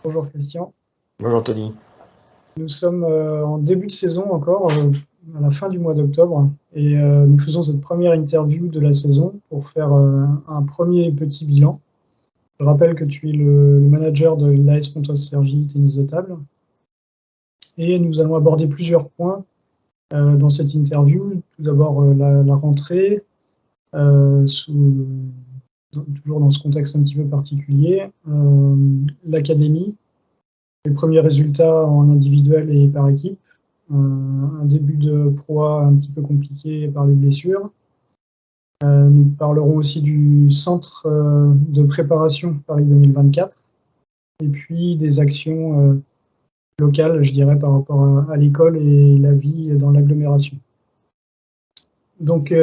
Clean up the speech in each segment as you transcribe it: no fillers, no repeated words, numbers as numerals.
Bonjour Christian. Bonjour Anthony. Nous sommes en début de saison encore, à la fin du mois d'octobre, et nous faisons cette première interview de la saison pour faire un premier petit bilan. Je rappelle que tu es le manager de l'AS Pontoise-Cergy Tennis de Table, et nous allons aborder plusieurs points dans cette interview. Tout d'abord la rentrée, toujours dans ce contexte un petit peu particulier, l'académie, les premiers résultats en individuel et par équipe, un début de proie un petit peu compliqué par les blessures. Nous parlerons aussi du centre de préparation Paris 2024 et puis des actions locales, je dirais, par rapport à l'école et la vie dans l'agglomération. Donc,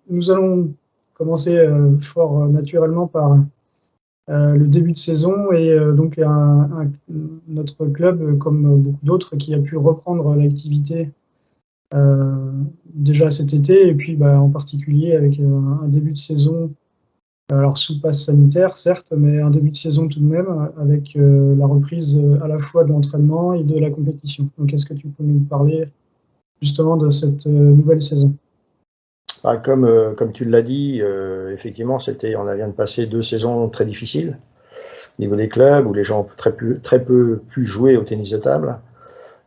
nous allons commencer fort naturellement par le début de saison et donc notre club, comme beaucoup d'autres, qui a pu reprendre l'activité déjà cet été et puis en particulier avec un début de saison, alors sous passe sanitaire certes, mais un début de saison tout de même avec la reprise à la fois de l'entraînement et de la compétition. Donc est-ce que tu peux nous parler justement de cette nouvelle saison? Comme tu l'as dit, effectivement, on vient de passer 2 saisons très difficiles au niveau des clubs où les gens ont très peu pu jouer au tennis de table.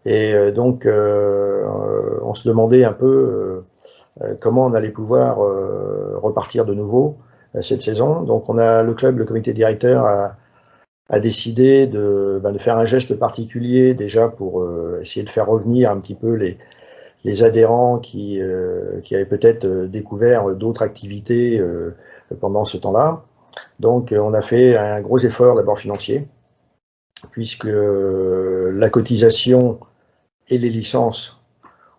Et donc, on se demandait un peu comment on allait pouvoir repartir de nouveau cette saison. Donc, le comité directeur a décidé de faire un geste particulier déjà pour essayer de faire revenir un petit peu les adhérents qui avaient peut-être découvert d'autres activités pendant ce temps-là. Donc, on a fait un gros effort d'abord financier, puisque la cotisation et les licences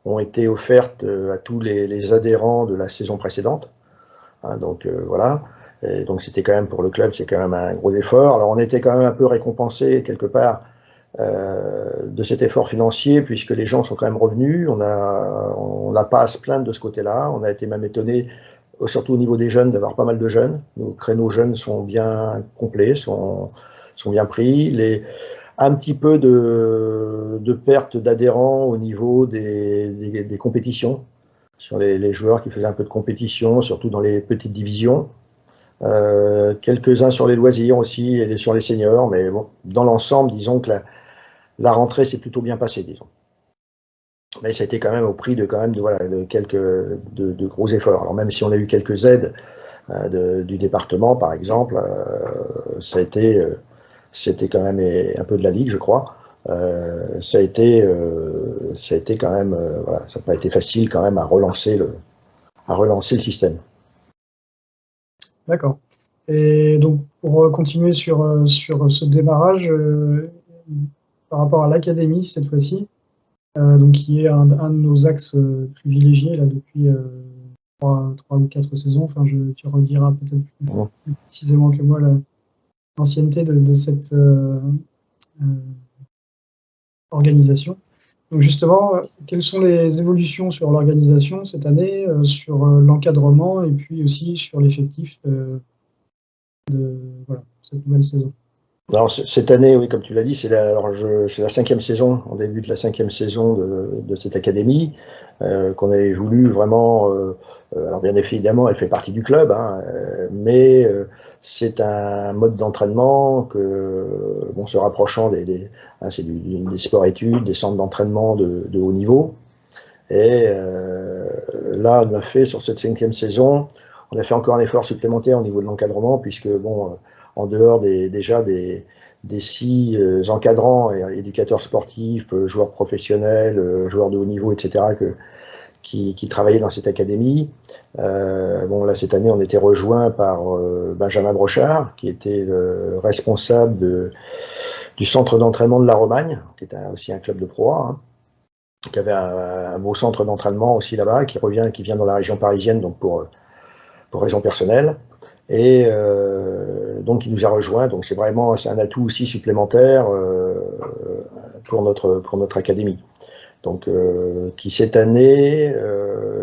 ont été offertes à tous les adhérents de la saison précédente. Donc, voilà. Et donc, c'était quand même pour le club, c'est quand même un gros effort. Alors, on était quand même un peu récompensé quelque part de cet effort financier, puisque les gens sont quand même revenus. On n'a pas à se plaindre de ce côté-là. On a été même étonné, surtout au niveau des jeunes, d'avoir pas mal de jeunes. Nos créneaux jeunes sont bien complets, sont bien pris. Un petit peu de perte d'adhérents au niveau des compétitions, sur les joueurs qui faisaient un peu de compétition, surtout dans les petites divisions. Quelques-uns sur les loisirs aussi et sur les seniors, mais bon, dans l'ensemble, disons que la rentrée s'est plutôt bien passée, disons. Mais ça a été quand même au prix de gros efforts. Alors même si on a eu quelques aides du département, par exemple, c'était quand même un peu de la ligue, je crois. Ça a été quand même, voilà, ça n'a pas été facile quand même à relancer le système. D'accord. Et donc pour continuer sur ce démarrage, par rapport à l'académie cette fois-ci, donc qui est un de nos axes privilégiés là depuis 3 ou 4 saisons. Enfin, tu rediras peut-être plus précisément que moi l'ancienneté de cette organisation. Donc justement, quelles sont les évolutions sur l'organisation cette année, sur l'encadrement et puis aussi sur l'effectif de cette nouvelle saison? Alors, cette année, oui, comme tu l'as dit, c'est la 5e saison, en début de la 5e saison de cette académie, qu'on avait voulu vraiment. Alors, bien évidemment, elle fait partie du club, mais c'est un mode d'entraînement se rapprochant c'est des sports-études, des centres d'entraînement de haut niveau. Et là, on a fait sur cette 5e saison, on a fait encore un effort supplémentaire au niveau de l'encadrement, puisque en dehors des 6 encadrants et éducateurs sportifs, joueurs professionnels, joueurs de haut niveau, etc., qui travaillaient dans cette académie. Là, cette année, on était rejoint par Benjamin Brochard, qui était le responsable du centre d'entraînement de la Romagne, qui est aussi un club de Pro A, qui avait un beau centre d'entraînement aussi là-bas, qui vient dans la région parisienne, donc pour raisons personnelles. Et donc il nous a rejoint, donc c'est un atout aussi supplémentaire pour notre académie. Donc qui cette année,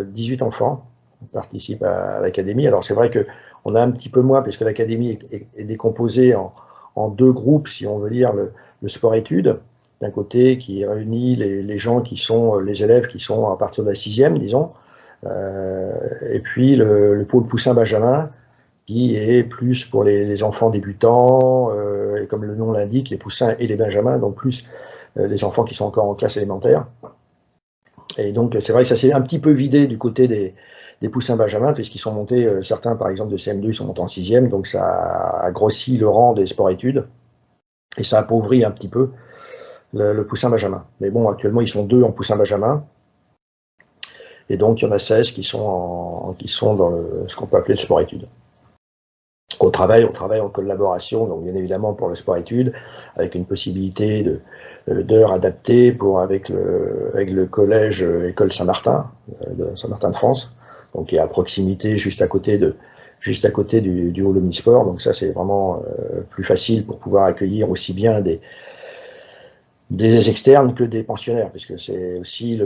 18 enfants participent à l'académie. Alors c'est vrai qu'on a un petit peu moins, puisque l'académie est décomposée en 2 groupes, si on veut dire. le sport-études, d'un côté, qui réunit les gens qui sont les élèves qui sont à partir de la 6e, disons, et puis le pôle Poussin-Benjamin, qui est plus pour les enfants débutants, et comme le nom l'indique, les Poussins et les Benjamins, donc plus les enfants qui sont encore en classe élémentaire. Et donc, c'est vrai que ça s'est un petit peu vidé du côté des Poussins Benjamins, puisqu'ils sont montés, certains par exemple de CM2, ils sont montés en 6e, donc ça a grossi le rang des sports-études, et ça appauvrit un petit peu le Poussin Benjamin. Mais bon, actuellement, ils sont 2 en Poussin Benjamin, et donc il y en a 16 qui sont dans ce qu'on peut appeler le sport-études. On travaille en collaboration, donc bien évidemment pour le sport-études, avec une possibilité d'heures adaptées avec le collège École Saint-Martin, de Saint-Martin de France, donc qui est à proximité, juste à côté du hall omnisport. Donc ça, c'est vraiment plus facile pour pouvoir accueillir aussi bien des externes que des pensionnaires, puisque c'est aussi,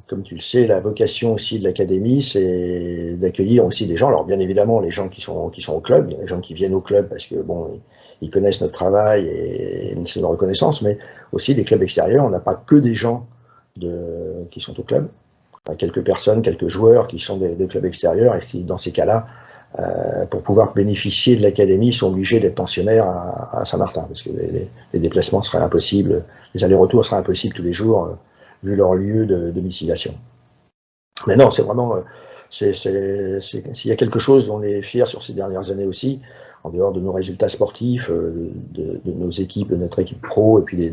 comme tu le sais, la vocation aussi de l'académie, c'est d'accueillir aussi des gens. Alors bien évidemment, les gens qui sont au club, les gens qui viennent au club parce que bon, ils connaissent notre travail et c'est une reconnaissance, mais aussi des clubs extérieurs. On n'a pas que des gens qui sont au club. On a quelques personnes, quelques joueurs qui sont des clubs extérieurs et qui, dans ces cas-là, pour pouvoir bénéficier de l'académie, ils sont obligés d'être pensionnaires à Saint-Martin, parce que les déplacements seraient impossibles, les allers-retours seraient impossibles tous les jours, vu leur lieu de domiciliation. Mais non, c'est vraiment, s'il y a quelque chose dont on est fier sur ces dernières années aussi, en dehors de nos résultats sportifs, de nos équipes, de notre équipe pro, et puis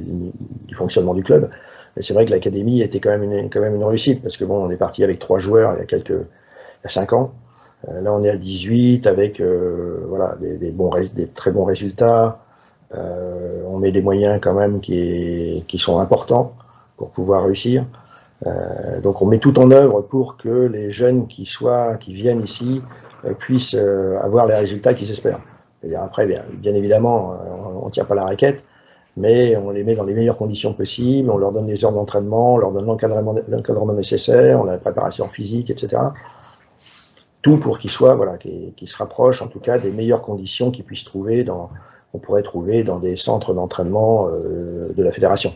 du fonctionnement du club, mais c'est vrai que l'académie était quand même une réussite, parce que bon, on est parti avec 3 joueurs il y a 5 ans. Là, on est à 18 avec voilà, des très bons résultats. On met des moyens quand même qui sont importants pour pouvoir réussir. Donc, on met tout en œuvre pour que les jeunes qui viennent ici puissent avoir les résultats qu'ils espèrent. C'est-à-dire après, bien évidemment, on ne tire pas la raquette, mais on les met dans les meilleures conditions possibles. On leur donne les heures d'entraînement, on leur donne l'encadrement nécessaire, on a la préparation physique, etc. Tout pour qu'ils soient, voilà, qu'ils se rapprochent en tout cas des meilleures conditions qu'ils puissent trouver qu'on pourrait trouver dans des centres d'entraînement de la fédération.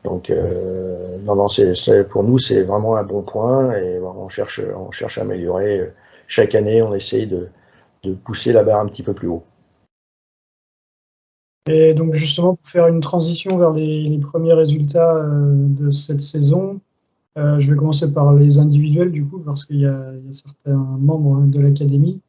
Donc, non, pour nous, c'est vraiment un bon point et on cherche à améliorer. Chaque année, on essaye de pousser la barre un petit peu plus haut. Et donc justement, pour faire une transition vers les premiers résultats de cette saison, je vais commencer par les individuels, du coup, parce qu'il y a certains membres de l'académie.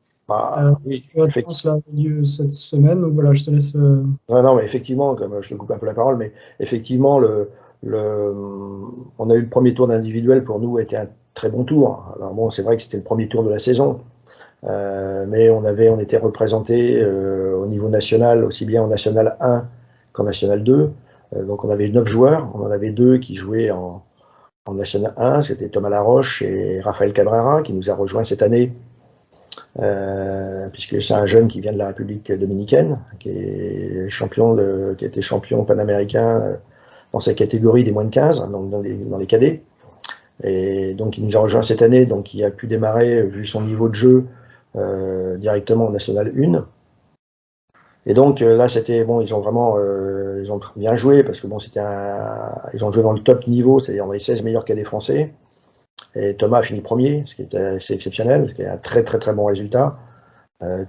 Oui, cela a lieu cette semaine, donc voilà, je te laisse. Non, mais effectivement, comme je te coupe un peu la parole, mais effectivement, on a eu le premier tour d'individuel, pour nous, était un très bon tour. Alors bon, c'est vrai que c'était le premier tour de la saison, mais on était représenté au niveau national, aussi bien en National 1 qu'en National 2. Donc on avait 9 joueurs, on en avait 2 qui jouaient en National 1, c'était Thomas Laroche et Raphaël Cabrera, qui nous a rejoint cette année, puisque c'est un jeune qui vient de la République dominicaine, qui a été champion panaméricain dans sa catégorie des moins de 15, donc dans les cadets. Et donc il nous a rejoint cette année, donc il a pu démarrer, vu son niveau de jeu, directement en National 1. Et donc là, c'était bon, ils ont bien joué, parce que bon, ils ont joué dans le top niveau, c'est-à-dire dans les 16 meilleurs cadets français. Et Thomas a fini premier, ce qui est assez exceptionnel, ce qui est un très très très bon résultat,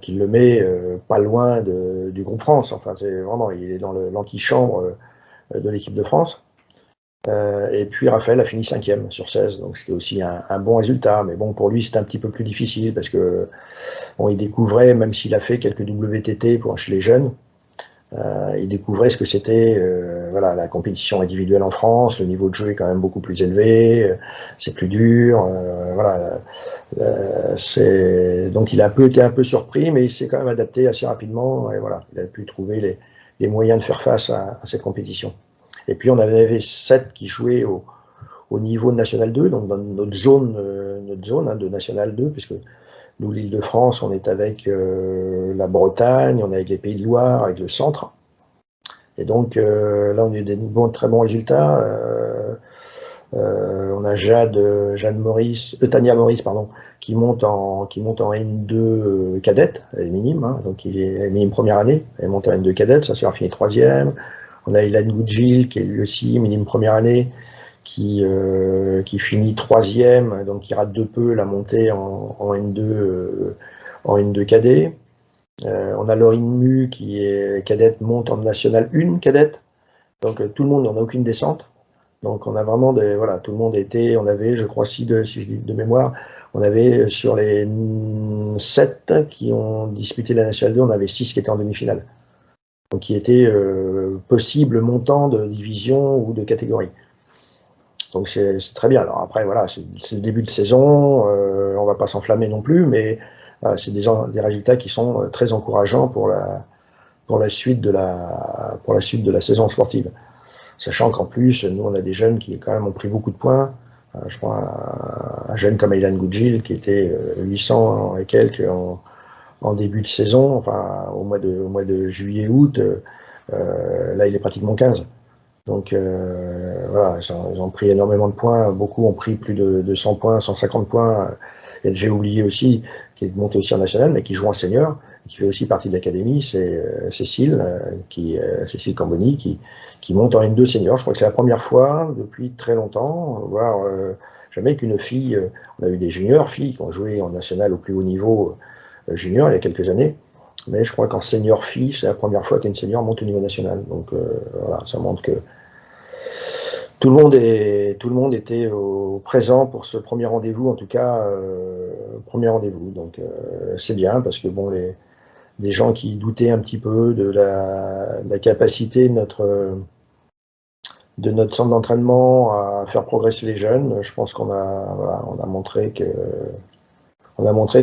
qui le met pas loin du groupe France. Enfin, il est dans l'antichambre de l'équipe de France. Et puis Raphaël a fini 5e sur 16, donc c'était aussi un bon résultat. Mais bon, pour lui, c'était un petit peu plus difficile parce que bon, il découvrait, même s'il a fait quelques WTT chez les jeunes, il découvrait ce que c'était voilà, la compétition individuelle en France. Le niveau de jeu est quand même beaucoup plus élevé, c'est plus dur. Voilà, donc il a été un peu surpris, mais il s'est quand même adapté assez rapidement. Et voilà, il a pu trouver les moyens de faire face à cette compétition. Et puis on avait 7 qui jouaient au niveau de National 2, donc dans notre zone de National 2, puisque nous, l'Île-de-France, on est avec la Bretagne, on est avec les Pays de Loire, avec le centre. Et donc là, on a eu des très bons résultats. On a Tania Maurice, qui monte en N2 cadette, elle est minime, hein, donc elle est minime première année, elle monte en N2 cadette, ça s'est fini 3e. On a Ilan Goudjil, qui est lui aussi minime première année, qui finit 3e, donc qui rate de peu la montée en N2 cadet. On a Laurine Mu, qui est cadette, monte en National 1 cadette. Donc tout le monde, on n'a aucune descente. Donc on a vraiment voilà, tout le monde était, on avait, je crois, si je dis de mémoire, on avait sur les 7 qui ont disputé la National 2, on avait 6 qui étaient en demi-finale. Donc qui étaient possibles montants de division ou de catégorie. Donc c'est très bien. Alors après, voilà, c'est le début de saison, on ne va pas s'enflammer non plus, mais c'est des résultats qui sont très encourageants pour la suite de la saison sportive. Sachant qu'en plus, nous, on a des jeunes qui quand même ont pris beaucoup de points. Je crois un jeune comme Ilan Goudjil qui était 800 et quelques en début de saison, enfin au mois de juillet-août, là il est pratiquement 15. Donc voilà, ils ont pris énormément de points, beaucoup ont pris plus de 100 points, 150 points. Et j'ai oublié aussi, qui est monté aussi en national, mais qui joue en senior, qui fait aussi partie de l'académie, c'est Cécile Camboni, qui monte en N2 senior. Je crois que c'est la première fois depuis très longtemps, voire jamais qu'une fille, on a eu des juniors filles qui ont joué en national au plus haut niveau junior il y a quelques années, mais je crois qu'en senior fille, c'est la première fois qu'une senior monte au niveau national. Donc voilà, ça montre que tout le monde était au présent pour ce premier rendez-vous, en tout cas, premier rendez-vous. Donc c'est bien parce que bon, les gens qui doutaient un petit peu de la capacité de notre centre d'entraînement à faire progresser les jeunes, je pense qu'on a montré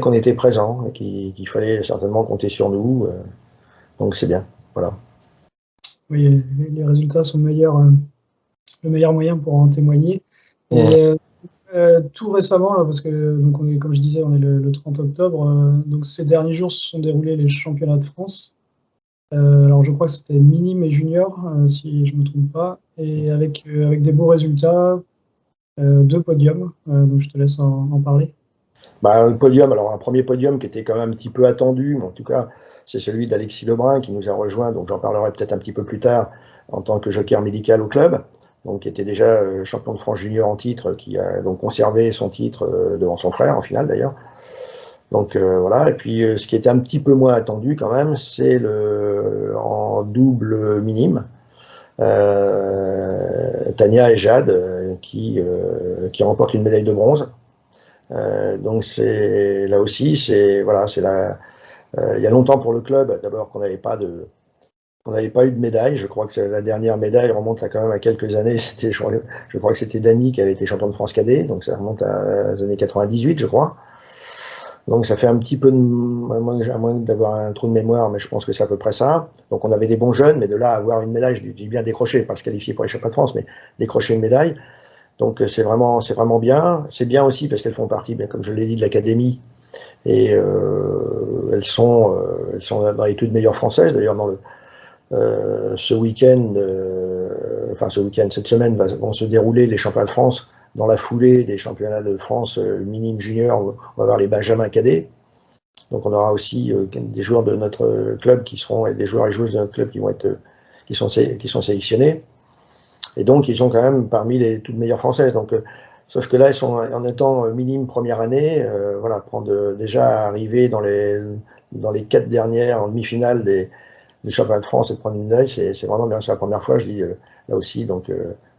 qu'on était présent et qu'il fallait certainement compter sur nous. Donc c'est bien, voilà. Oui, les résultats sont meilleurs, le meilleur moyen pour en témoigner. Et tout récemment, là, parce que donc comme je disais, on est le 30 octobre, donc ces derniers jours se sont déroulés les championnats de France. Alors je crois que c'était minime et junior, si je ne me trompe pas, et avec des beaux résultats, 2 podiums, donc je te laisse en parler. Le podium, alors un premier podium qui était quand même un petit peu attendu, mais en tout cas, c'est celui d'Alexis Lebrun qui nous a rejoint, donc j'en parlerai peut-être un petit peu plus tard, en tant que joker médical au club, donc qui était déjà champion de France junior en titre, qui a donc conservé son titre devant son frère en finale d'ailleurs. Donc voilà, et puis ce qui était un petit peu moins attendu quand même, c'est en double minime, Tania et Jade qui remportent une médaille de bronze. Donc c'est là aussi, voilà, il y a longtemps pour le club, d'abord qu'on n'avait pas eu de médaille. Je crois que la dernière médaille remonte quand même à quelques années. Je crois que c'était Dany qui avait été champion de France cadet, donc ça remonte à les années 98, je crois. Donc ça fait un petit peu, à moins d'avoir un trou de mémoire, mais je pense que c'est à peu près ça. Donc on avait des bons jeunes, mais de là à avoir une médaille, je dis bien décrocher, pas se qualifier pour les championnats de France, mais décrocher une médaille. Donc c'est vraiment bien. C'est bien aussi parce qu'elles font partie, bien, comme je l'ai dit, de l'académie. Et elles sont dans les toutes meilleures françaises. D'ailleurs, ce week-end, cette semaine, vont se dérouler les championnats de France dans la foulée des championnats de France minime junior. On va avoir les Benjamins cadets. Donc on aura aussi des joueurs de notre club qui seront, et des joueurs et joueuses de notre club qui sont sélectionnés. Et donc ils sont quand même parmi les toutes meilleures françaises. Donc sauf que là, ils sont en étant minime première année, voilà, déjà arriver dans les 4 dernières en demi-finale des championnats de France et de prendre une médaille, c'est vraiment bien. C'est la première fois, je dis là aussi, donc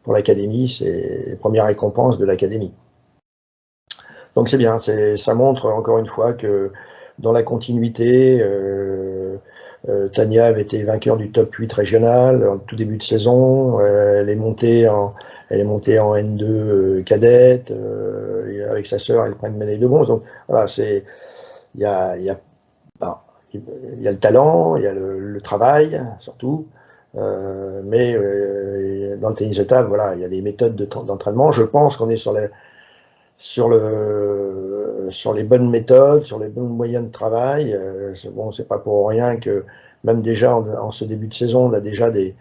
pour l'académie, c'est la première récompense de l'académie. Donc c'est bien, ça montre encore une fois que dans la continuité, Tania avait été vainqueur du top 8 régional en tout début de saison. Elle est montée en N2 cadette. Avec sa sœur, elle prend une médaille de bronze. Donc voilà, il y a le talent, il y a le travail surtout. Mais dans le tennis de table, voilà, il y a des méthodes d'entraînement. Je pense qu'on est sur les bonnes méthodes, sur les bons moyens de travail. C'est pas pour rien que même déjà en ce début de saison, on a déjà des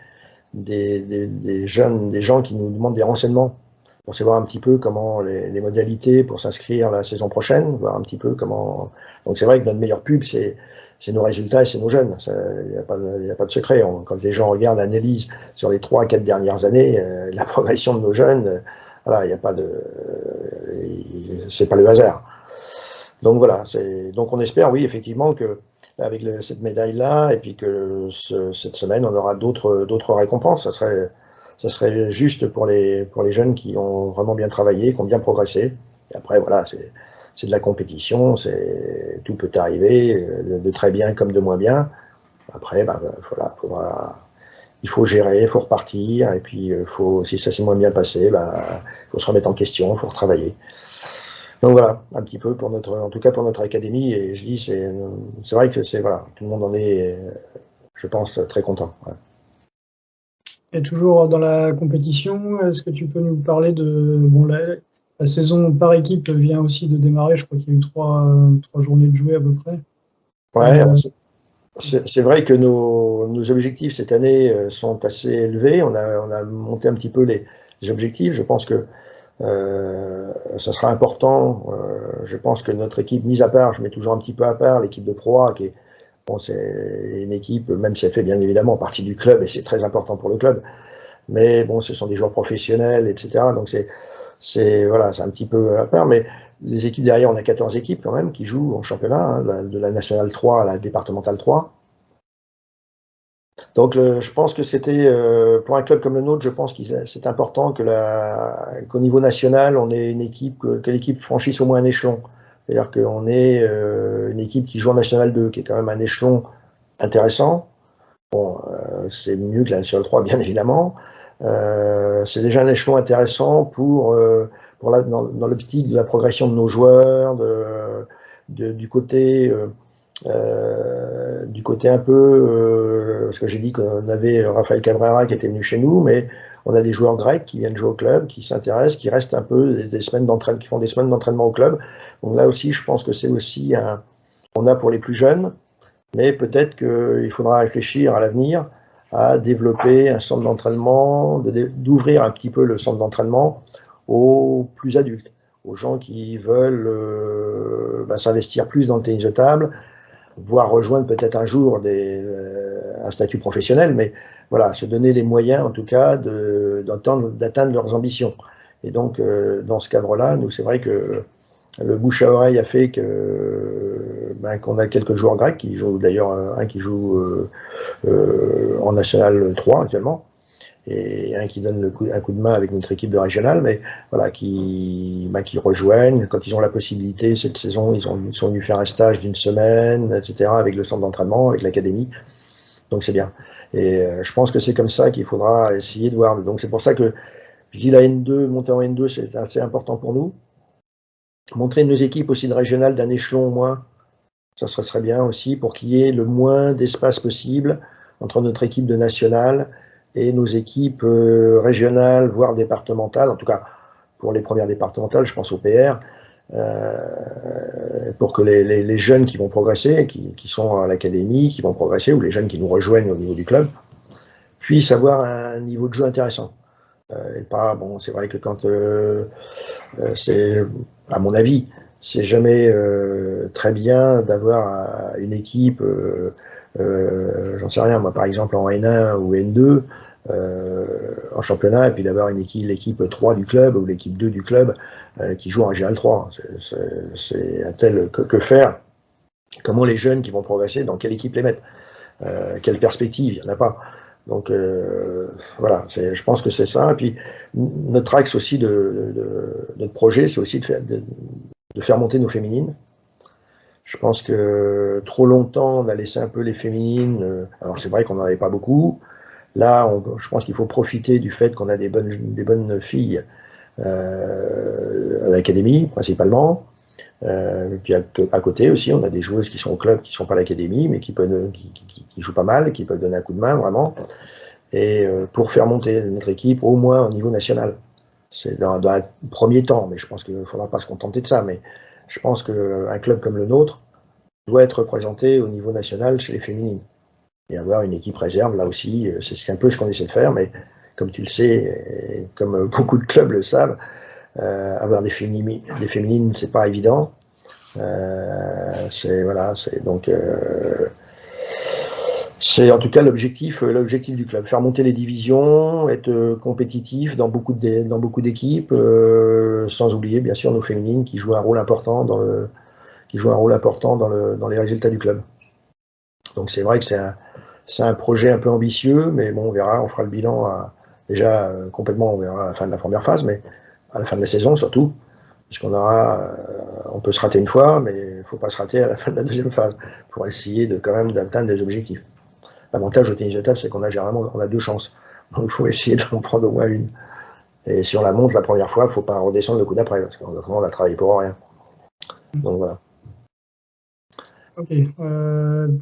gens qui nous demandent des renseignements pour savoir un petit peu comment les modalités pour s'inscrire la saison prochaine, voir un petit peu comment. Donc c'est vrai que notre meilleure pub, c'est c'est nos résultats et c'est nos jeunes. Il n'y a pas de secret. Quand les gens regardent, analysent sur les 3-4 dernières années, la progression de nos jeunes, voilà, il n'y a pas de, c'est pas le hasard. Donc voilà, donc on espère, oui, effectivement, que avec cette médaille-là, et puis que cette semaine, on aura d'autres récompenses. Ça serait juste pour les jeunes qui ont vraiment bien travaillé, qui ont bien progressé. Et après, voilà, c'est de la compétition, tout peut arriver, de très bien comme de moins bien. Après, ben, voilà, il faut gérer, il faut repartir, et puis si ça s'est moins bien passé, ben, il faut se remettre en question, il faut retravailler. Donc voilà, un petit peu en tout cas pour notre académie, et je dis, c'est vrai que voilà, tout le monde en est, je pense, très content. Ouais. Et toujours dans la compétition, est-ce que tu peux nous parler de, bon, la saison par équipe vient aussi de démarrer, je crois qu'il y a eu trois journées de jouer à peu près. Ouais, c'est vrai que nos objectifs cette année sont assez élevés. On a monté un petit peu les objectifs. Je pense que ça sera important. Je pense que notre équipe, mise à part, je mets toujours un petit peu à part l'équipe de Pro A, qui est, bon, c'est une équipe, même si elle fait bien évidemment partie du club, et c'est très important pour le club, mais bon, ce sont des joueurs professionnels, etc. Donc voilà, c'est un petit peu à part, mais les équipes derrière, on a 14 équipes quand même qui jouent en championnat, hein, de la nationale 3 à la départementale 3. Donc je pense que c'était, pour un club comme le nôtre, je pense que c'est important qu'au niveau national, on ait une équipe, que l'équipe franchisse au moins un échelon. C'est-à-dire qu'on ait une équipe qui joue en National 2, qui est quand même un échelon intéressant. Bon, c'est mieux que la National 3, bien évidemment. C'est déjà un échelon intéressant dans l'optique de la progression de nos joueurs, du côté un peu, parce que j'ai dit qu'on avait Rafael Cabrera qui était venu chez nous, mais on a des joueurs grecs qui viennent jouer au club, qui s'intéressent, qui restent un peu des semaines d'entraînement, qui font des semaines d'entraînement au club. Donc là aussi, je pense que c'est aussi on a pour les plus jeunes, mais peut-être qu'il faudra réfléchir à l'avenir à développer un centre d'entraînement, d'ouvrir un petit peu le centre d'entraînement aux plus adultes, aux gens qui veulent s'investir plus dans le tennis de table, voire rejoindre peut-être un jour un statut professionnel, mais voilà, se donner les moyens en tout cas d'atteindre leurs ambitions. Et donc, dans ce cadre-là, nous, c'est vrai que le bouche à oreille a fait qu'on a quelques joueurs grecs qui jouent, d'ailleurs un qui joue en National 3 actuellement, et un qui donne un coup de main avec notre équipe de régional, mais voilà, qui rejoignent quand ils ont la possibilité. Cette saison, ils sont venus faire un stage d'une semaine, etc., avec le centre d'entraînement, avec l'académie. Donc c'est bien. Et je pense que c'est comme ça qu'il faudra essayer de voir. Donc c'est pour ça que je dis la N2, monter en N2, c'est assez important pour nous. Montrer nos équipes aussi de régional d'un échelon au moins, ça serait bien aussi pour qu'il y ait le moins d'espace possible entre notre équipe de nationale et nos équipes régionales, voire départementales, en tout cas pour les premières départementales, je pense au PR, pour que les jeunes qui vont progresser, qui sont à l'académie, qui vont progresser, ou les jeunes qui nous rejoignent au niveau du club, puissent avoir un niveau de jeu intéressant. Et pas, bon, c'est vrai que quand c'est, à mon avis, c'est jamais très bien d'avoir une équipe, j'en sais rien, moi par exemple en N1 ou N2, en championnat, et puis d'avoir l'équipe 3 du club ou l'équipe 2 du club qui joue en Régional 3. C'est un tel que faire. Comment les jeunes qui vont progresser, dans quelle équipe les mettre, quelle perspective, il n'y en a pas. Donc voilà, je pense que c'est ça. Et puis notre axe aussi notre projet, c'est aussi de faire monter nos féminines. Je pense que trop longtemps, on a laissé un peu les féminines. Alors c'est vrai qu'on n'en avait pas beaucoup. Là, je pense qu'il faut profiter du fait qu'on a des bonnes filles à l'académie, principalement. Puis à côté aussi, on a des joueuses qui sont au club, qui ne sont pas à l'académie, mais qui jouent pas mal, qui peuvent donner un coup de main, vraiment. Et pour faire monter notre équipe, au moins au niveau national. C'est dans un premier temps, mais je pense qu'il ne faudra pas se contenter de ça. Mais je pense qu'un club comme le nôtre doit être représenté au niveau national chez les féminines. Et avoir une équipe réserve, là aussi, c'est un peu ce qu'on essaie de faire, mais comme tu le sais, et comme beaucoup de clubs le savent, avoir des féminines, c'est pas évident. Donc C'est en tout cas l'objectif du club, faire monter les divisions, être compétitif dans beaucoup d'équipes, sans oublier bien sûr nos féminines qui jouent un rôle important dans les résultats du club. Donc c'est vrai que c'est un projet un peu ambitieux, mais bon, on verra, on fera le bilan déjà complètement, on verra à la fin de la première phase, mais à la fin de la saison surtout, puisqu'on on peut se rater une fois, mais il ne faut pas se rater à la fin de la deuxième phase pour essayer quand même d'atteindre des objectifs. L'avantage au tennis de table, c'est qu'on a généralement on a 2 chances. Donc il faut essayer d'en prendre au moins une. Et si on la monte la première fois, il ne faut pas redescendre le coup d'après, parce qu'autrement on a travaillé pour rien. Donc voilà. Ok.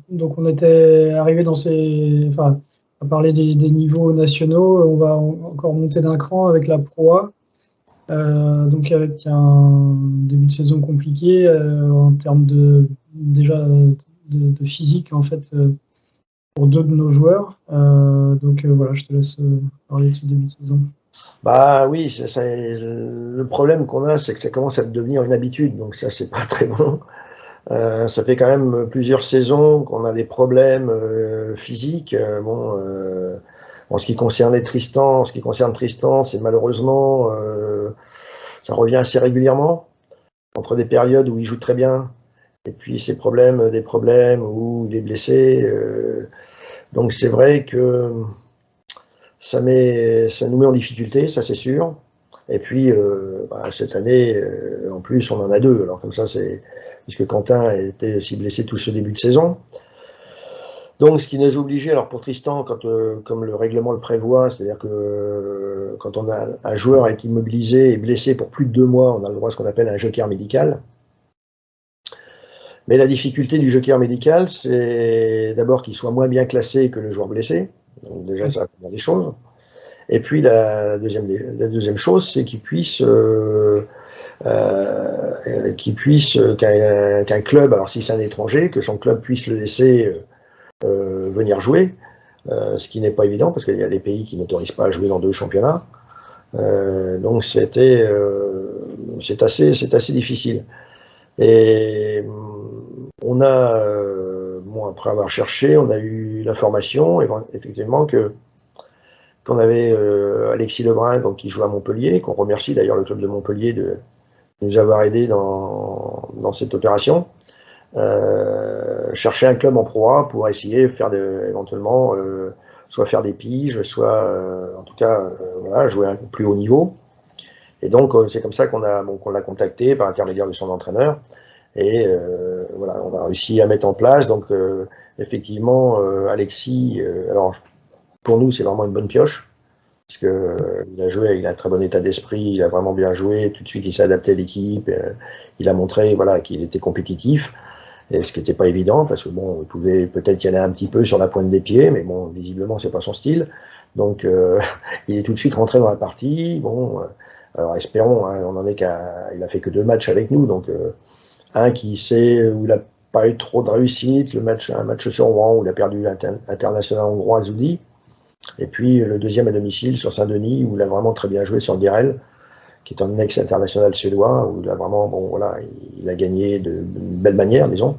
Donc on était arrivé enfin, à parler des niveaux nationaux. On va encore monter d'un cran avec la Pro A. Donc avec un début de saison compliqué en termes de physique en fait pour 2 de nos joueurs. Donc voilà, je te laisse parler de ce début de saison. Bah oui, le problème qu'on a, c'est que ça commence à devenir une habitude, donc ça c'est pas très bon. Ça fait quand même plusieurs saisons qu'on a des problèmes physiques. En ce qui concerne Tristan, c'est malheureusement ça revient assez régulièrement entre des périodes où il joue très bien et puis des problèmes où il est blessé. Donc c'est vrai que ça nous met en difficulté, ça c'est sûr. Et puis cette année, en plus, on en a 2. Alors comme ça, puisque Quentin a été aussi blessé tout ce début de saison. Donc, ce qui nous a obligés, alors pour Tristan, comme le règlement le prévoit, c'est-à-dire que quand on a un joueur est immobilisé et blessé pour plus de 2 mois, on a le droit à ce qu'on appelle un joker médical. Mais la difficulté du joker médical, c'est d'abord qu'il soit moins bien classé que le joueur blessé. Donc déjà, ça va des choses. Et puis la deuxième chose, c'est qu'il puisse qu'un club, alors si c'est un étranger, que son club puisse le laisser venir jouer, ce qui n'est pas évident parce qu'il y a des pays qui n'autorisent pas à jouer dans 2 championnats. Donc c'est assez difficile. Et on a, après avoir cherché, on a eu l'information effectivement qu'on avait Alexis Lebrun, donc, qui joue à Montpellier, qu'on remercie d'ailleurs le club de Montpellier de nous avoir aidés dans cette opération. Chercher un club en Pro A pour essayer de faire éventuellement soit faire des piges, soit en tout cas voilà, jouer à un plus haut niveau. Et donc c'est comme ça qu'on l'a contacté par l'intermédiaire de son entraîneur. Et voilà, on a réussi à mettre en place. Donc effectivement, Alexis, alors pour nous c'est vraiment une bonne pioche, parce que il a joué, il a un très bon état d'esprit, il a vraiment bien joué. Tout de suite, il s'est adapté à l'équipe. Il a montré voilà qu'il était compétitif. Et ce qui n'était pas évident, parce que bon, il pouvait peut-être y aller un petit peu sur la pointe des pieds, mais bon, visiblement, c'est pas son style. Donc, il est tout de suite rentré dans la partie. Bon, alors espérons, hein, il a fait que 2 matchs avec nous, donc un où il n'a pas eu trop de réussite, un match sur Rouen où il a perdu l'international hongrois Zoudi, et puis le deuxième à domicile sur Saint-Denis où il a vraiment très bien joué sur Guérel, qui est un ex-international suédois, où il a vraiment, il a gagné de belle manière, disons.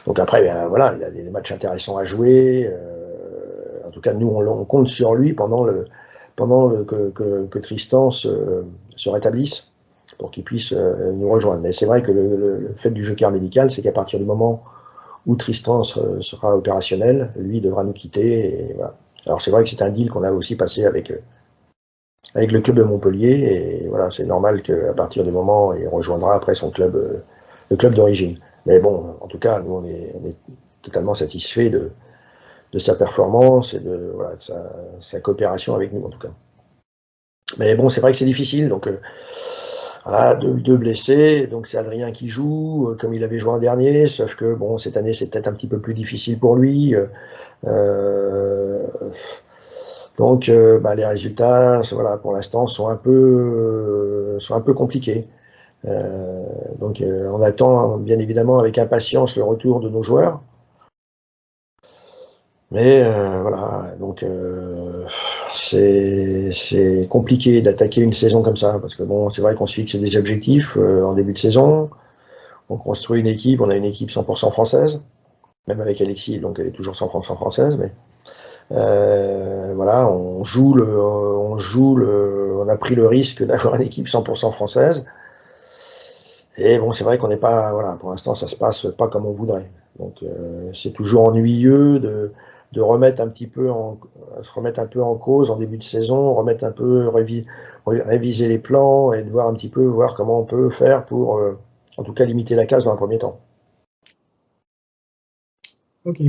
Donc après, voilà, il a des matchs intéressants à jouer. En tout cas, nous, on compte sur lui que Tristan se rétablisse pour qu'il puisse nous rejoindre. Mais c'est vrai que le fait du joker médical, c'est qu'à partir du moment où Tristan sera opérationnel, lui devra nous quitter. Et voilà. Alors c'est vrai que c'est un deal qu'on a aussi passé avec le club de Montpellier, et voilà, c'est normal qu'à partir du moment, il rejoindra après son club, le club d'origine. Mais bon, en tout cas, nous, on est totalement satisfait de sa performance et de sa coopération avec nous, en tout cas. Mais bon, c'est vrai que c'est difficile, donc voilà, 2 blessés, donc c'est Adrien qui joue, comme il avait joué en dernier, sauf que bon, cette année, c'est peut-être un petit peu plus difficile pour lui. Donc, les résultats, voilà, pour l'instant, sont un peu compliqués. Donc, on attend bien évidemment avec impatience le retour de nos joueurs. Mais voilà, donc c'est compliqué d'attaquer une saison comme ça, parce que bon, c'est vrai qu'on se fixe des objectifs en début de saison. On construit une équipe, on a une équipe 100% française. même avec Alexis, donc elle est toujours 100% française, mais voilà, on a pris le risque d'avoir une équipe 100% française. Et bon, c'est vrai qu'on n'est pas, voilà, pour l'instant, ça se passe pas comme on voudrait. Donc, c'est toujours ennuyeux de remettre un petit peu se remettre un peu en cause en début de saison, remettre un peu, réviser les plans et de voir un petit peu, voir comment on peut faire pour, en tout cas, limiter la casse dans un premier temps. Ok.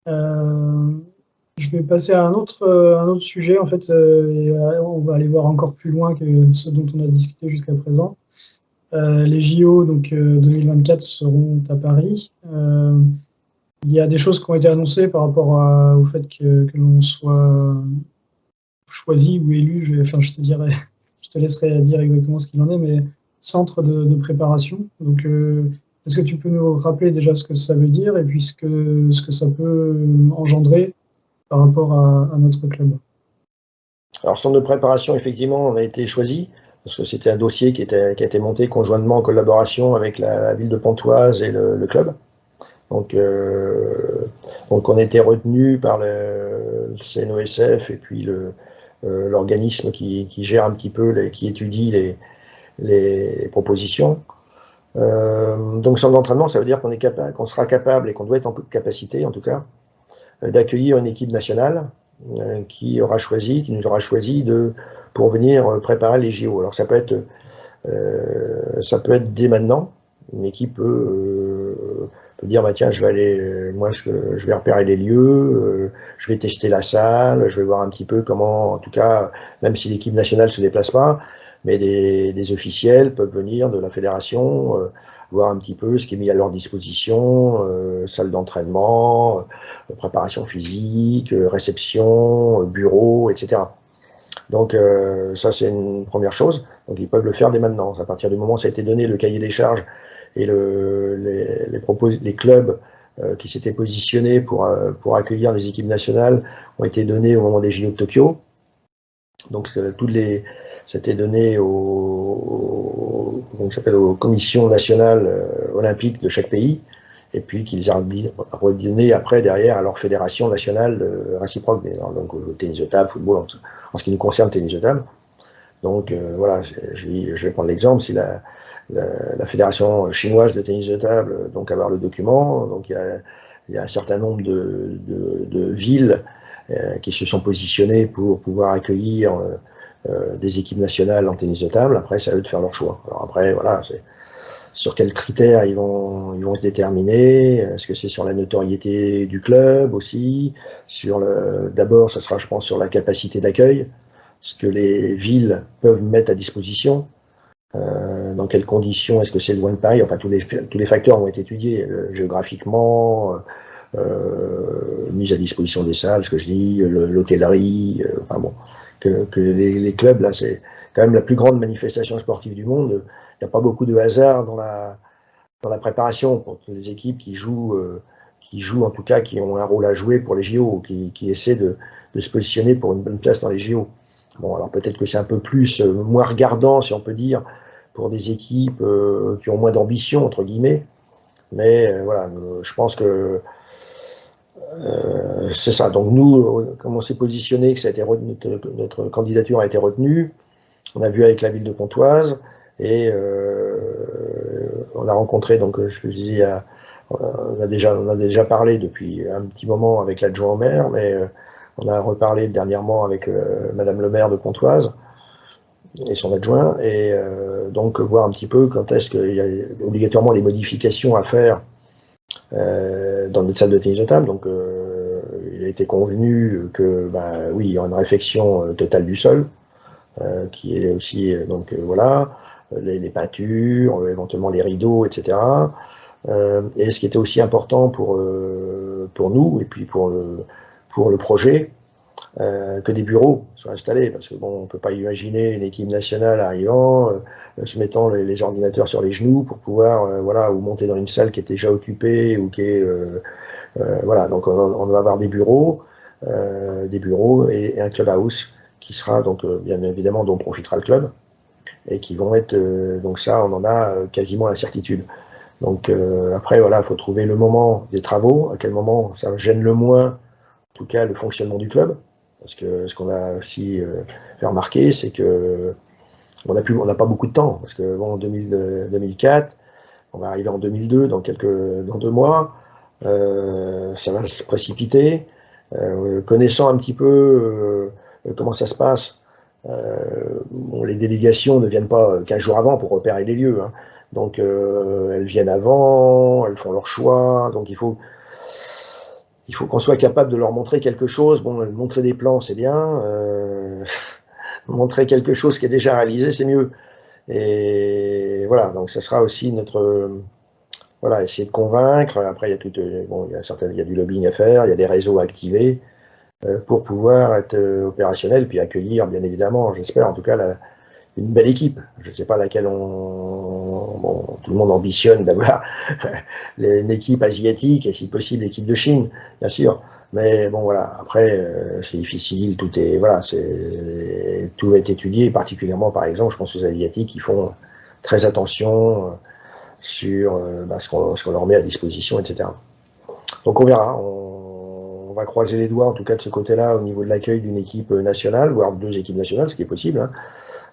Je vais passer à un autre sujet. En fait, on va aller voir encore plus loin que ce dont on a discuté jusqu'à présent. Les JO donc 2024 seront à Paris. Il y a des choses qui ont été annoncées par rapport au fait que l'on soit choisi ou élu. Je te dirai, je te laisserai dire exactement ce qu'il en est, mais centre de préparation. Donc, est-ce que tu peux nous rappeler déjà ce que ça veut dire et puis ce que ça peut engendrer par rapport à notre club? Alors, centre de préparation, effectivement, on a été choisi parce que c'était un dossier qui a été monté conjointement en collaboration avec la ville de Pontoise et le club. Donc, on a été retenu par le CNOSF et puis l'organisme qui gère un petit peu, qui étudie les propositions. Donc, centre d'entraînement, ça veut dire qu'on sera capable et qu'on doit être en capacité, en tout cas, d'accueillir une équipe nationale qui nous aura choisi pour venir préparer les JO. Alors, ça peut être dès maintenant. Une équipe peut dire bah, tiens, je vais aller, moi, je vais repérer les lieux, je vais tester la salle, je vais voir un petit peu comment, en tout cas, même si l'équipe nationale ne se déplace pas, mais des officiels peuvent venir de la fédération, voir un petit peu ce qui est mis à leur disposition, salle d'entraînement, préparation physique, réception, bureau, etc. Donc ça, c'est une première chose. Donc ils peuvent le faire dès maintenant. À partir du moment où ça a été donné le cahier des charges et les clubs qui s'étaient positionnés pour accueillir les équipes nationales ont été donnés au moment des JO de Tokyo. Donc c'était donné aux commissions nationales olympiques de chaque pays, et puis qu'ils ont redonné après derrière à leur fédération nationale réciproque, donc au tennis de table, football, en ce qui nous concerne tennis de table. Donc voilà, je vais prendre l'exemple, si la fédération chinoise de tennis de table donc avoir le document, donc il y a un certain nombre de villes qui se sont positionnées pour pouvoir accueillir des équipes nationales en tennis de table. Après, c'est à eux de faire leur choix. Alors après, voilà, sur quels critères ils vont se déterminer. Est-ce que c'est sur la notoriété du club aussi? D'abord, ça sera, je pense, sur la capacité d'accueil, ce que les villes peuvent mettre à disposition. Dans quelles conditions, est-ce que c'est loin de Paris? Enfin, tous les facteurs ont été étudiés géographiquement, mise à disposition des salles, ce que je dis, l'hôtellerie, enfin bon, que les clubs, là, c'est quand même la plus grande manifestation sportive du monde. Il n'y a pas beaucoup de hasard dans la préparation pour les équipes qui jouent, en tout cas, qui ont un rôle à jouer pour les JO, qui essaient de se positionner pour une bonne place dans les JO. Bon, alors peut-être que c'est un peu plus, moins regardant, si on peut dire, pour des équipes qui ont moins d'ambition, entre guillemets. Mais voilà, je pense que c'est ça. Donc nous, comme on s'est positionné, que ça a été notre candidature a été retenue, on a vu avec la ville de Pontoise et on a rencontré, donc je vous disais, on a déjà parlé depuis un petit moment avec l'adjoint au maire, mais on a reparlé dernièrement avec Madame le maire de Pontoise et son adjoint, et donc voir un petit peu quand est-ce qu'il y a obligatoirement des modifications à faire dans notre salle de tennis de table. Donc il a été convenu que oui, il y aura une réfection totale du sol, qui est aussi donc voilà, les peintures, éventuellement les rideaux, etc. Et ce qui était aussi important pour nous et puis pour le projet, que des bureaux soient installés, parce que bon, on peut pas imaginer une équipe nationale arrivant, se mettant les ordinateurs sur les genoux pour pouvoir voilà, ou monter dans une salle qui est déjà occupée ou qui est voilà, donc on va avoir des bureaux et un clubhouse qui sera donc bien évidemment dont profitera le club et qui vont être donc ça on en a quasiment la certitude. Donc après, voilà, il faut trouver le moment des travaux, à quel moment ça gêne le moins, en tout cas, le fonctionnement du club. Parce que ce qu'on a aussi fait remarquer, c'est que on n'a pas beaucoup de temps. Parce que bon, 2004, on va arriver en 2002, dans 2 mois, ça va se précipiter. Connaissant un petit peu comment ça se passe, bon, les délégations ne viennent pas 15 jours avant pour repérer les lieux, hein. Donc elles viennent avant, elles font leur choix. Donc il faut qu'on soit capable de leur montrer quelque chose. Bon, montrer des plans, c'est bien. Montrer quelque chose qui est déjà réalisé, c'est mieux. Et voilà, donc ce sera aussi notre, voilà, essayer de convaincre. Après, il y a bon, il y a du lobbying à faire, il y a des réseaux à activer pour pouvoir être opérationnel, puis accueillir, bien évidemment, j'espère en tout cas, une belle équipe. Je ne sais pas laquelle bon, tout le monde ambitionne d'avoir une équipe asiatique et si possible l'équipe de Chine, bien sûr. Mais bon voilà, après c'est difficile, tout est étudié, particulièrement par exemple, je pense aux Asiatiques qui font très attention sur ce qu'on leur met à disposition, etc. Donc on verra, on va croiser les doigts en tout cas de ce côté-là au niveau de l'accueil d'une équipe nationale, voire 2 équipes nationales, ce qui est possible, hein.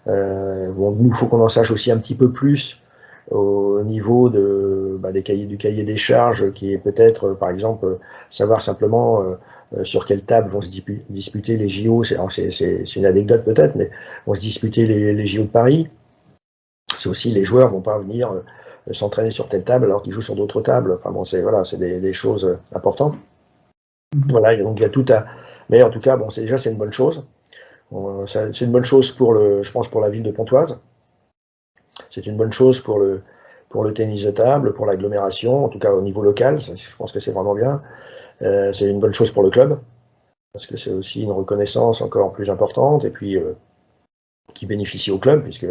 Bon, nous, il faut qu'on en sache aussi un petit peu plus au niveau du cahier des charges, qui est peut-être, par exemple, savoir simplement sur quelle table vont se disputer les JO. C'est une anecdote peut-être, mais vont se disputer les JO de Paris. C'est aussi les joueurs vont pas venir s'entraîner sur telle table alors qu'ils jouent sur d'autres tables. Enfin bon, c'est des choses importantes. Voilà, donc il y a tout à. Mais en tout cas, bon, c'est une bonne chose. C'est une bonne chose je pense, pour la ville de Pontoise. C'est une bonne chose pour le tennis de table, pour l'agglomération, en tout cas au niveau local. Je pense que c'est vraiment bien. C'est une bonne chose pour le club, parce que c'est aussi une reconnaissance encore plus importante, et puis qui bénéficie au club, puisque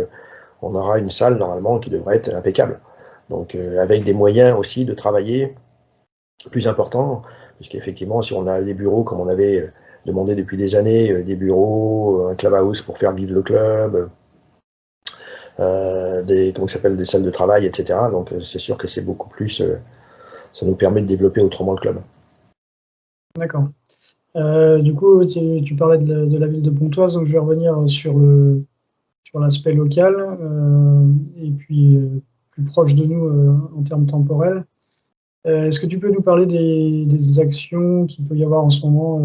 on aura une salle normalement qui devrait être impeccable. Donc avec des moyens aussi de travailler plus importants, puisqu'effectivement, si on a des bureaux comme on avait demandé depuis des années, des bureaux, un clubhouse pour faire vivre le club, des salles de travail, etc. Donc c'est sûr que c'est beaucoup plus, ça nous permet de développer autrement le club. D'accord. Du coup, tu parlais de la ville de Pontoise, donc je vais revenir sur l'aspect local et puis plus proche de nous en termes temporels. Est-ce que tu peux nous parler des actions qu'il peut y avoir en ce moment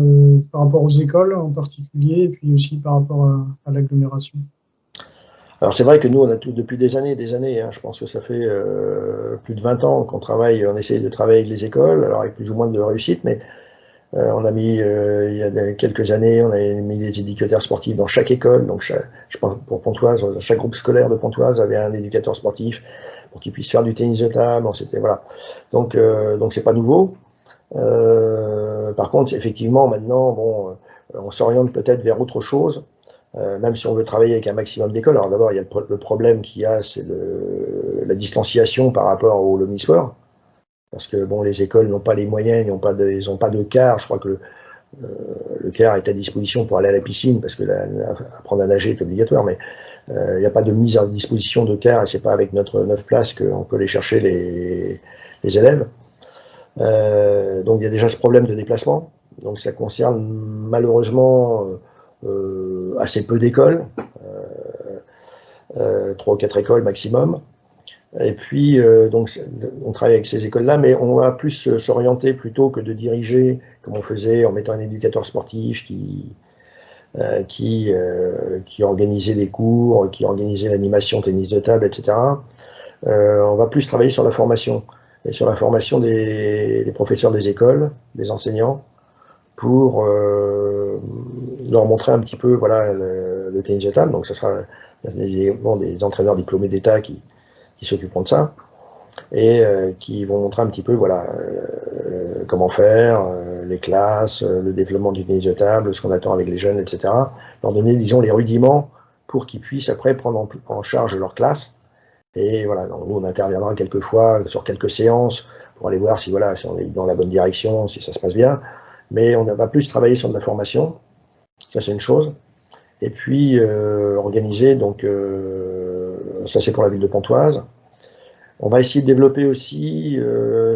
par rapport aux écoles en particulier, et puis aussi par rapport à l'agglomération? Alors c'est vrai que nous, on a depuis des années, hein, je pense que ça fait plus de 20 ans qu'on on essaye de travailler avec les écoles, alors avec plus ou moins de réussite, mais on a mis, il y a quelques années, on a mis des éducateurs sportifs dans chaque école. Donc, je pense pour Pontoise, chaque groupe scolaire de Pontoise avait un éducateur sportif pour qu'il puisse faire du tennis de table. C'était voilà. Donc c'est pas nouveau. Par contre, effectivement, maintenant, bon, on s'oriente peut-être vers autre chose, même si on veut travailler avec un maximum d'écoles. Alors d'abord, il y a le problème qu'il y a, c'est la distanciation par rapport au l'omnisport. Parce que bon, les écoles n'ont pas les moyens, ils n'ont pas de car. Je crois que le car est à disposition pour aller à la piscine, parce que apprendre à nager est obligatoire, mais il n'y a pas de mise à disposition de car, et c'est pas avec notre 9 places qu'on peut aller chercher les élèves. Donc il y a déjà ce problème de déplacement. Donc ça concerne malheureusement assez peu d'écoles, 3 ou 4 écoles maximum. Et puis, donc, on travaille avec ces écoles-là, mais on va plus s'orienter plutôt que de diriger, comme on faisait en mettant un éducateur sportif qui organisait les cours, qui organisait l'animation tennis de table, etc. On va plus travailler sur la formation, et sur la formation des professeurs des écoles, des enseignants, pour leur montrer un petit peu voilà, le tennis de table. Donc, ce sera des entraîneurs diplômés d'État qui s'occuperont de ça, et qui vont montrer un petit peu voilà, comment faire, les classes, le développement du tennis de table, ce qu'on attend avec les jeunes, etc. Leur donner, disons, les rudiments pour qu'ils puissent après prendre en charge leur classe. Et voilà, donc nous, on interviendra quelquefois sur quelques séances pour aller voir si, voilà, si on est dans la bonne direction, si ça se passe bien. Mais on va plus travailler sur de la formation, ça c'est une chose. Et puis organiser, donc ça c'est pour la ville de Pontoise. On va essayer de développer aussi,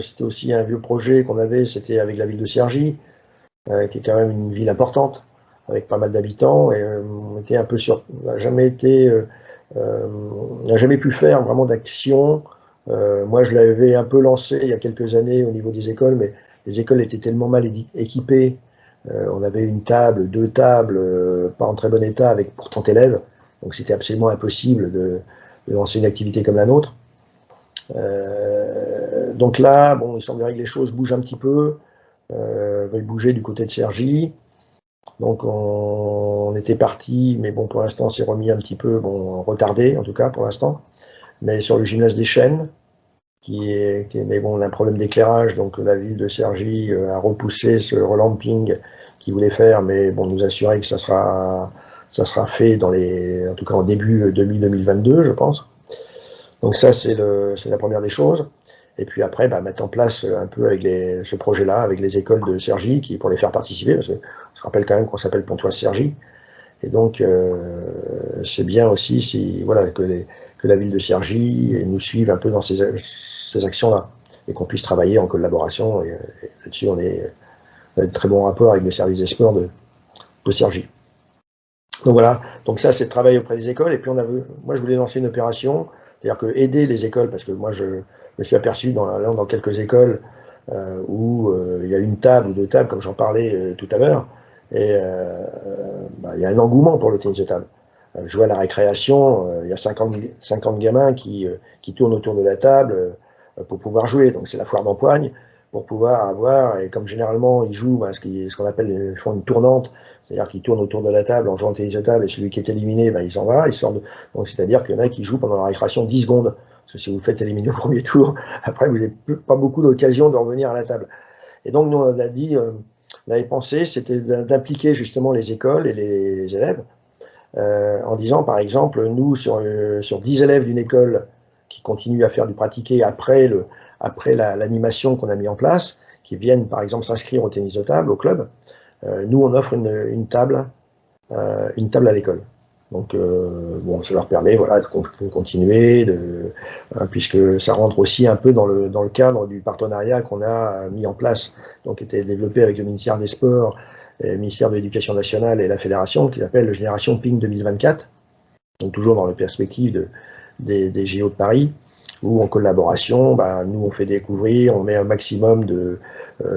c'était aussi un vieux projet qu'on avait, c'était avec la ville de Cergy, qui est quand même une ville importante, avec pas mal d'habitants, et on était un peu on n'a jamais on n'a jamais pu faire vraiment d'action. Moi, je l'avais un peu lancé il y a quelques années au niveau des écoles, mais les écoles étaient tellement mal équipées. On avait une table, deux tables, pas en très bon état, avec pour 30 élèves, donc c'était absolument impossible de lancer une activité comme la nôtre. Donc là, bon, il semblerait que les choses bougent un petit peu, veuillent bouger du côté de Cergy. Donc on était parti, mais bon, pour l'instant, c'est remis un petit peu, bon, retardé en tout cas pour l'instant. Mais sur le gymnase des Chênes, mais bon, on a un problème d'éclairage, donc la ville de Cergy a repoussé ce relamping qu'il voulait faire, mais bon, nous assurer que ça sera fait en tout cas en début 2022, je pense. Donc ça, c'est la première des choses. Et puis après, mettre en place un peu avec ce projet-là, avec les écoles de Cergy, pour les faire participer, parce que je rappelle quand même qu'on s'appelle Pontoise Cergy. Et donc, c'est bien aussi voilà, que la ville de Cergy nous suive un peu dans ces actions-là, et qu'on puisse travailler en collaboration. Et là-dessus, on a de très bons rapports avec le service des sports de Cergy. Donc voilà, donc ça, c'est le travail auprès des écoles. Et puis moi, je voulais lancer une opération, c'est-à-dire que aider les écoles, parce que moi, je me suis aperçu dans quelques écoles où il y a une table ou deux tables, comme j'en parlais tout à l'heure, et il y a un engouement pour le tennis de table. Je vois à la récréation, il y a 50 gamins qui tournent autour de la table pour pouvoir jouer. Donc c'est la foire d'empoigne pour pouvoir avoir, et comme généralement ils jouent ce qu'on appelle, ils font une tournante, c'est-à-dire qu'ils tournent autour de la table en jouant au tennis de table, et celui qui est éliminé, il s'en va, il sort donc c'est-à-dire qu'il y en a qui jouent pendant la récréation 10 secondes. Parce que si vous faites éliminer au premier tour, après vous n'avez pas beaucoup d'occasion de revenir à la table. Et donc nous on a dit, on avait pensé, c'était d'impliquer justement les écoles et les élèves, en disant par exemple, nous sur 10 élèves d'une école qui continuent à faire du pratiquer après l'animation qu'on a mis en place, qui viennent par exemple s'inscrire au tennis de table, au club, nous on offre une table à l'école. Donc bon, ça leur permet voilà, de continuer, puisque ça rentre aussi un peu dans le cadre du partenariat qu'on a mis en place, donc qui était développé avec le ministère des Sports, le ministère de l'Éducation nationale et la Fédération, qui s'appelle Génération Ping 2024, donc toujours dans la perspective des JO de Paris, où en collaboration, nous on fait découvrir, on met un maximum de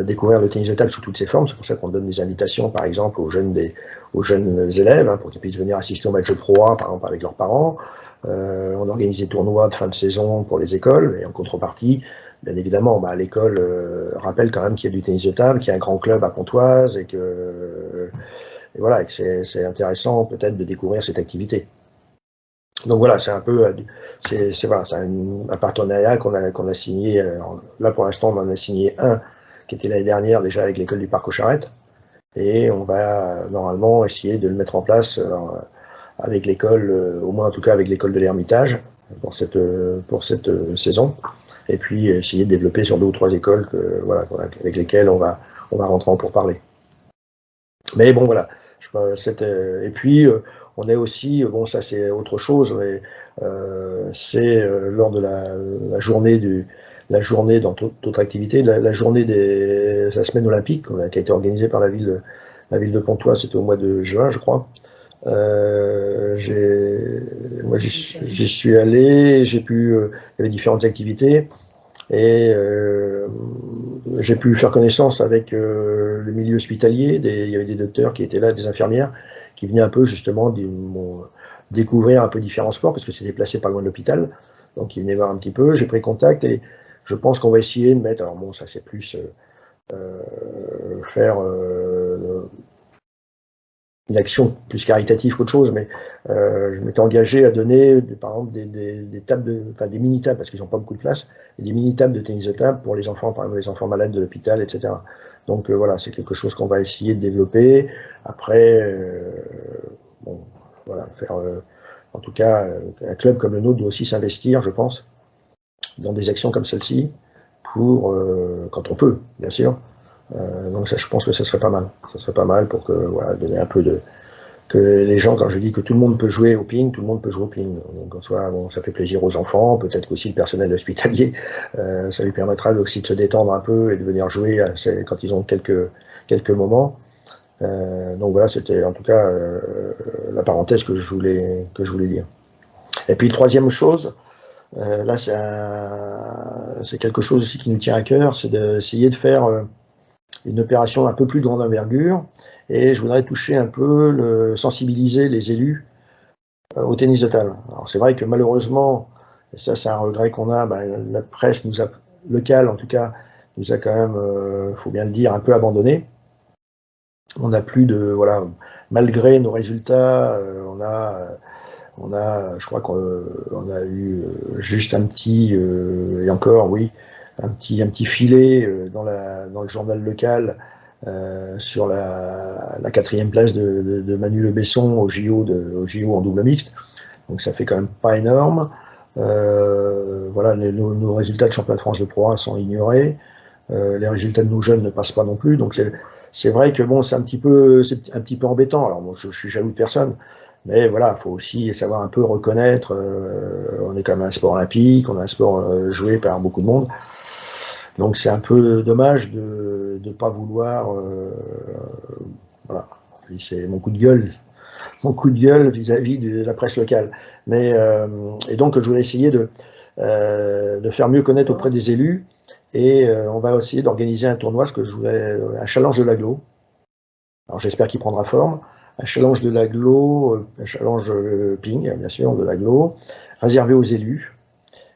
découvrir le tennis de table sous toutes ses formes. C'est pour ça qu'on donne des invitations, par exemple, aux jeunes élèves, pour qu'ils puissent venir assister au match de Pro A, par exemple, avec leurs parents. On organise des tournois de fin de saison pour les écoles, et en contrepartie, bien évidemment, l'école rappelle quand même qu'il y a du tennis de table, qu'il y a un grand club à Pontoise, et voilà, que c'est intéressant peut-être de découvrir cette activité. Donc voilà, c'est un peu, c'est un partenariat qu'on a signé. Là, pour l'instant, on en a signé un qui était l'année dernière déjà avec l'école du Parc aux Charrettes, et on va normalement essayer de le mettre en place avec l'école, au moins en tout cas avec l'école de l'Ermitage pour cette saison, et puis essayer de développer sur 2 ou 3 écoles avec lesquelles on va rentrer en pourparlers. Mais bon voilà, et puis on est aussi, bon ça c'est autre chose, mais c'est lors de la journée dans d'autres activités, la journée de la semaine olympique qui a été organisée par la ville de Pontoise, c'était au mois de juin je crois. Moi j'y suis allé, il y avait différentes activités, et j'ai pu faire connaissance avec le milieu hospitalier. Il y avait des docteurs qui étaient là, des infirmières, qui venaient un peu justement découvrir un peu différents sports, parce que c'était placé pas loin de l'hôpital. Donc ils venaient voir un petit peu, j'ai pris contact, et je pense qu'on va essayer de mettre, alors bon ça c'est plus faire une action plus caritative qu'autre chose, mais je m'étais engagé à donner, par exemple, des tables, des mini-tables, parce qu'ils n'ont pas beaucoup de place, et des mini-tables de tennis de table pour les enfants, par exemple, les enfants malades de l'hôpital, etc. Donc voilà, c'est quelque chose qu'on va essayer de développer. Après, bon, voilà, faire, en tout cas, un club comme le nôtre doit aussi s'investir, je pense, dans des actions comme celle-ci, quand on peut, bien sûr. Donc ça, je pense que ça serait pas mal. Ça serait pas mal pour donner un peu que les gens, quand je dis que tout le monde peut jouer au ping, tout le monde peut jouer au ping. Donc en soi, bon, ça fait plaisir aux enfants, peut-être qu'aussi le personnel hospitalier, ça lui permettra aussi de se détendre un peu et de venir jouer quand ils ont quelques moments. Donc voilà, c'était en tout cas la parenthèse que je voulais dire. Et puis troisième chose, là c'est quelque chose aussi qui nous tient à cœur, c'est d'essayer de faire une opération un peu plus grande envergure. Et je voudrais toucher un peu, sensibiliser les élus au tennis de table. Alors c'est vrai que malheureusement, et ça c'est un regret qu'on a, la presse locale en tout cas, nous a quand même, faut bien le dire, un peu abandonné. On n'a plus de, voilà, malgré nos résultats, je crois qu'on a eu juste un petit, et encore, oui, un petit filet dans le journal local sur la 4e place de Manu Le Besson au JO en double mixte. Donc ça fait quand même pas énorme. Voilà, nos résultats de championnat de France de Pro A sont ignorés. Les résultats de nos jeunes ne passent pas non plus. Donc c'est vrai que bon, c'est un petit peu embêtant. Alors moi, je suis jaloux de personne. Mais voilà, il faut aussi savoir un peu reconnaître, on est quand même un sport olympique, on a un sport joué par beaucoup de monde. Donc c'est un peu dommage de ne pas vouloir. Voilà, c'est mon coup de gueule vis-à-vis de la presse locale. Et donc je voulais essayer de faire mieux connaître auprès des élus. Et on va essayer d'organiser un tournoi, un challenge de l'agglo. Alors j'espère qu'il prendra forme. Un challenge de l'agglo, un challenge ping, bien sûr, de l'agglo, réservé aux élus.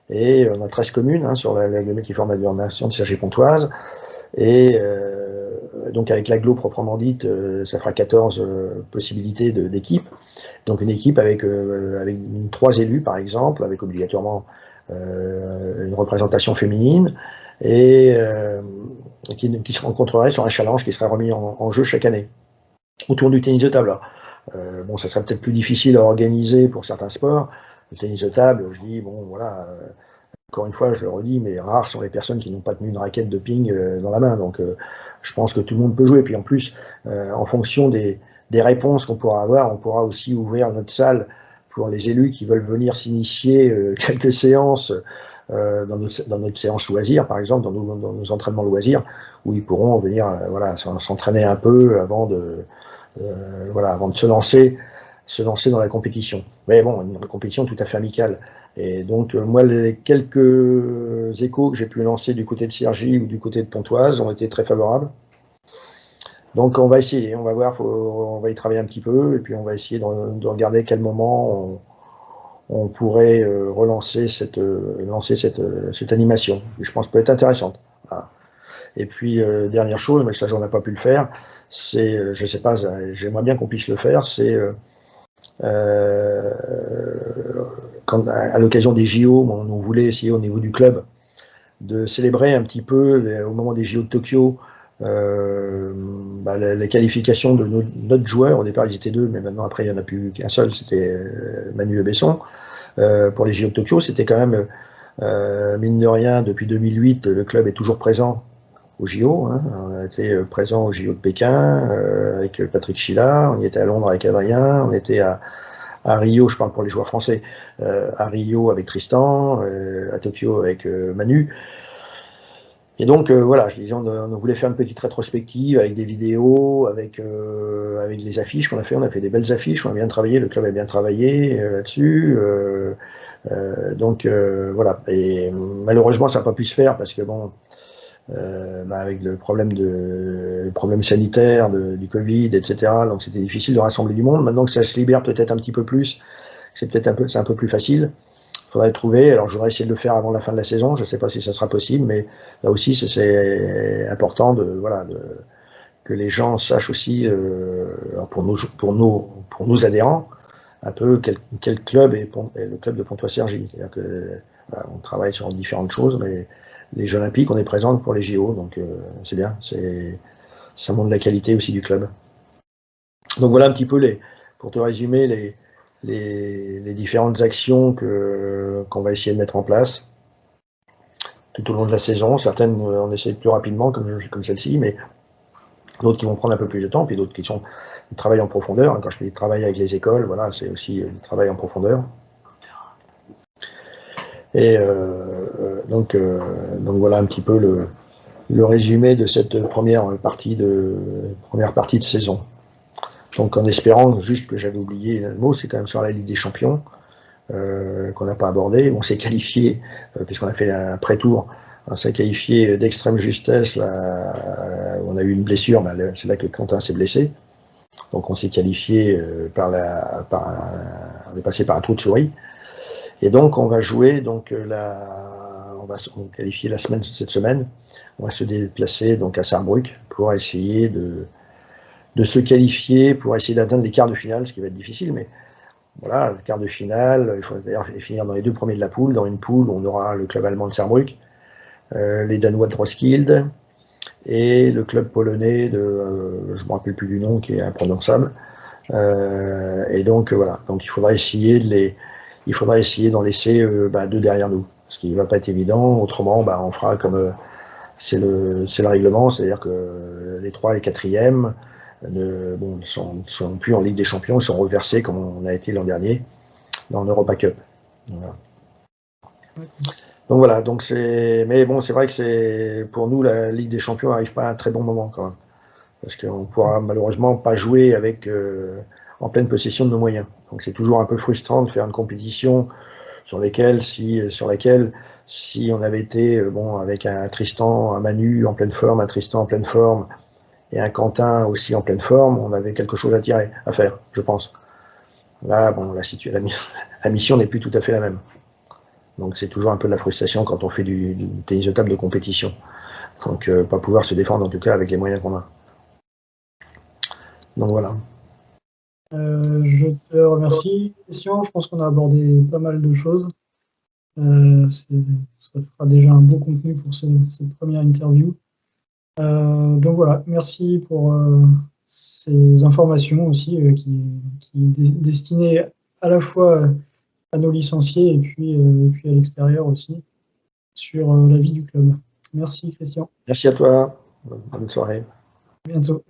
Et on a 13 communes sur l'agglométrie qui forme l'agglomération de Cergy-Pontoise. Et donc avec l'agglo proprement dite, ça fera 14 possibilités d'équipes. Donc une équipe avec 3 élus, par exemple, avec obligatoirement une représentation féminine, et qui se rencontrerait sur un challenge qui serait remis en jeu chaque année autour du tennis de table. Bon, ça serait peut-être plus difficile à organiser pour certains sports. Le tennis de table, je dis, bon, voilà, encore une fois, je le redis, mais rares sont les personnes qui n'ont pas tenu une raquette de ping dans la main. Donc, je pense que tout le monde peut jouer. Puis en plus, en fonction des réponses qu'on pourra avoir, on pourra aussi ouvrir notre salle pour les élus qui veulent venir s'initier quelques séances dans notre séance loisir, par exemple, dans nos entraînements loisirs, où ils pourront venir voilà, s'entraîner un peu avant de se lancer dans la compétition. Mais bon, une compétition tout à fait amicale. Et donc, moi, les quelques échos que j'ai pu lancer du côté de Cergy ou du côté de Pontoise ont été très favorables. Donc, on va essayer, on va voir, on va y travailler un petit peu, et puis on va essayer de regarder quel moment on pourrait lancer cette animation, qui je pense peut être intéressante. Voilà. Et puis, dernière chose, mais ça, j'en ai pas pu le faire, c'est, je sais pas, j'aimerais bien qu'on puisse le faire, c'est à l'occasion des JO, on voulait essayer au niveau du club de célébrer un petit peu, au moment des JO de Tokyo, les qualifications de notre joueur. Au départ, ils étaient 2, mais maintenant, après, il n'y en a plus qu'un seul, c'était Manu Le Besson. Pour les JO de Tokyo, c'était quand même, mine de rien, depuis 2008, le club est toujours présent aux JO. On a été présent aux JO de Pékin avec Patrick Chila, on y était à Londres avec Adrien, on était à Rio, je parle pour les joueurs français, à Rio avec Tristan, à Tokyo avec Manu. Et donc voilà, je disais, on voulait faire une petite rétrospective avec des vidéos, avec les affiches qu'on a fait. On a fait des belles affiches, on a bien travaillé, le club a bien travaillé là-dessus. Donc voilà. Et malheureusement, ça n'a pas pu se faire parce que bon, avec le problème sanitaire du Covid, etc. Donc c'était difficile de rassembler du monde. Maintenant que ça se libère peut-être un petit peu plus, c'est un peu plus facile. Il faudrait trouver, alors je voudrais essayer de le faire avant la fin de la saison, je ne sais pas si ça sera possible, mais là aussi c'est important que les gens sachent aussi, pour nos adhérents, un peu quel club est le club de Pontoise-Cergy. C'est-à-dire que on travaille sur différentes choses, mais les Jeux Olympiques, on est présent pour les JO, donc c'est bien, ça montre la qualité aussi du club. Donc voilà un petit peu pour te résumer les différentes actions qu'on va essayer de mettre en place tout au long de la saison. Certaines, on essaie plus rapidement, comme celle-ci, mais d'autres qui vont prendre un peu plus de temps, puis d'autres qui sont travail en profondeur. Quand je dis travail avec les écoles, voilà, c'est aussi du travail en profondeur. Et donc voilà un petit peu le résumé de cette première partie de saison. Donc en espérant, juste que j'avais oublié un mot, c'est quand même sur la Ligue des Champions, qu'on n'a pas abordé. On s'est qualifié, puisqu'on a fait un pré-tour, on s'est qualifié d'extrême justesse. Là, on a eu une blessure, c'est là que Quentin s'est blessé. Donc on s'est qualifié on est passé par un trou de souris. Et donc on va jouer, on va se qualifier cette semaine. On va se déplacer donc à Sarrebruck pour essayer de se qualifier, pour essayer d'atteindre les quarts de finale, ce qui va être difficile, mais voilà, quart de finale, il faut d'ailleurs finir dans les 2 premiers de la poule. Dans une poule, on aura le club allemand de Sarrebruck, les Danois de Roskilde et le club polonais de, je ne me rappelle plus du nom, qui est imprononçable. Et donc voilà, donc il faudra essayer d'en laisser 2 derrière nous, ce qui ne va pas être évident. Autrement, on fera comme c'est le règlement, c'est-à-dire que les 3 et 4e ne sont plus en Ligue des Champions, ils sont reversés comme on a été l'an dernier dans l'Europa Cup. Voilà. Donc voilà, mais bon, c'est vrai que pour nous, la Ligue des Champions n'arrive pas à un très bon moment quand même, parce qu'on ne pourra malheureusement pas jouer avec en pleine possession de nos moyens. Donc c'est toujours un peu frustrant de faire une compétition sur laquelle, si on avait été avec un Tristan, un Manu en pleine forme, un Tristan en pleine forme, et un Quentin aussi en pleine forme, on avait quelque chose à faire, je pense. Là, la mission n'est plus tout à fait la même. Donc c'est toujours un peu de la frustration quand on fait du tennis de table de compétition. Donc pas pouvoir se défendre en tout cas avec les moyens qu'on a. Donc voilà. Je te remercie, Christian. Je pense qu'on a abordé pas mal de choses. Ça fera déjà un beau contenu pour cette première interview. Donc voilà, merci pour ces informations aussi qui est destinées à la fois à nos licenciés et puis à l'extérieur aussi sur la vie du club. Merci Christian. Merci à toi. Bonne soirée. À bientôt.